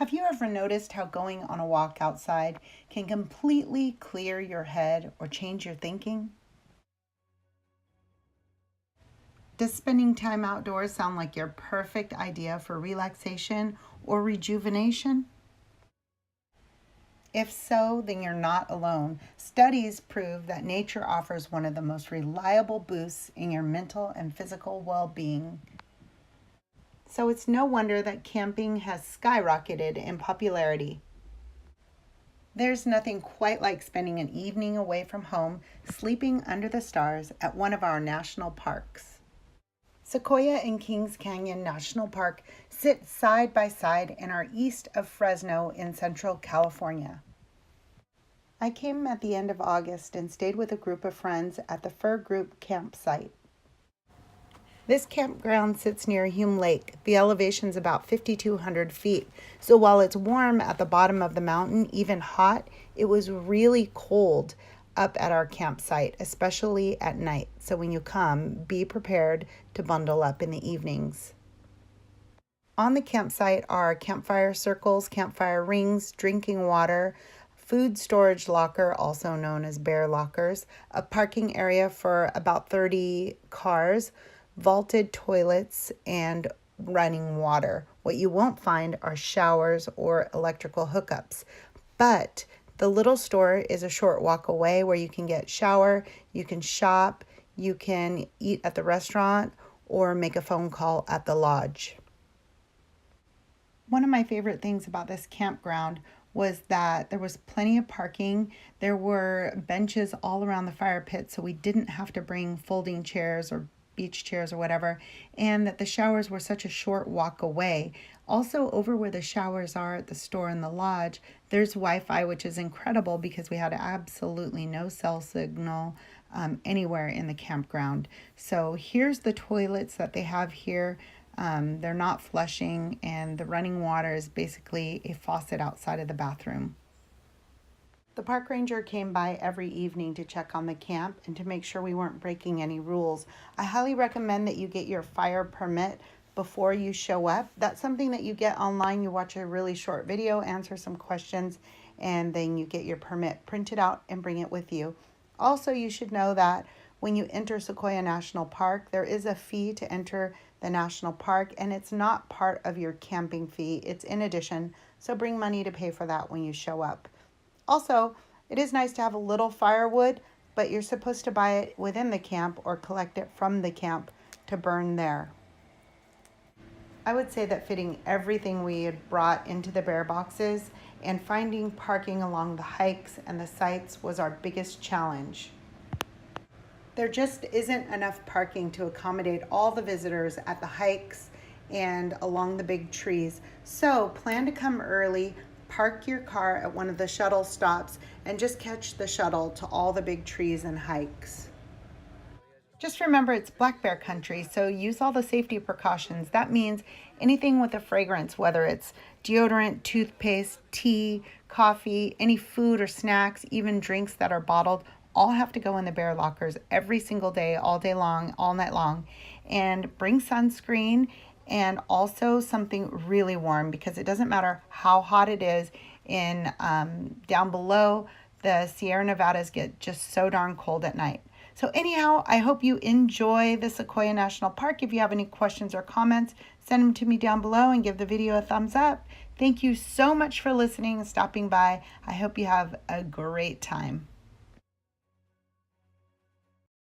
Have you ever noticed how going on a walk outside can completely clear your head or change your thinking? Does spending time outdoors sound like your perfect idea for relaxation or rejuvenation? If so, then you're not alone. Studies prove that nature offers one of the most reliable boosts in your mental and physical well being. So it's no wonder that camping has skyrocketed in popularity. There's nothing quite like spending an evening away from home, sleeping under the stars at one of our national parks. Sequoia and Kings Canyon National Park sit side by side and are east of Fresno in Central California. I came at the end of August and stayed with a group of friends at the Fur Group campsite. This campground sits near Hume Lake. The elevation's about 5,200 feet. So while it's warm at the bottom of the mountain, even hot, it was really cold up at our campsite, especially at night. So when you come, be prepared to bundle up in the evenings. On the campsite are campfire circles, campfire rings, drinking water, food storage locker, also known as bear lockers, a parking area for about 30 cars, vaulted toilets, and running water. What you won't find are showers or electrical hookups. But the little store is a short walk away where you can get shower, you can shop, you can eat at the restaurant, or make a phone call at the lodge. One of my favorite things about this campground was that there was plenty of parking. There were benches all around the fire pit, so we didn't have to bring folding chairs or beach chairs or whatever, and that the showers were such a short walk away. Also, over where the showers are at the store and the lodge, there's Wi-Fi, which is incredible because we had absolutely no cell signal anywhere in the campground. So here's the toilets that they have here. They're not flushing, and the running water is basically a faucet outside of the bathroom. The park ranger came by every evening to check on the camp and to make sure we weren't breaking any rules. I highly recommend that you get your fire permit before you show up. That's something that you get online. You watch a really short video, answer some questions, and then you get your permit printed out and bring it with you. Also, you should know that when you enter Sequoia National Park, there is a fee to enter the national park, and it's not part of your camping fee. It's in addition, so bring money to pay for that when you show up. Also, it is nice to have a little firewood, but you're supposed to buy it within the camp or collect it from the camp to burn there. I would say that fitting everything we had brought into the bear boxes and finding parking along the hikes and the sites was our biggest challenge. There just isn't enough parking to accommodate all the visitors at the hikes and along the big trees. So plan to come early, park your car at one of the shuttle stops, and just catch the shuttle to all the big trees and hikes. Just remember it's black bear country, so use all the safety precautions. That means anything with a fragrance, whether it's deodorant, toothpaste, tea, coffee, any food or snacks, even drinks that are bottled, all have to go in the bear lockers every single day, all day long, all night long. And bring sunscreen and also something really warm, because it doesn't matter how hot it is in down below. The Sierra Nevadas get just so darn cold at night. So anyhow, I hope you enjoy the Sequoia National Park. If you have any questions or comments, send them to me down below and give the video a thumbs up. Thank you so much for listening and stopping by. I hope you have a great time.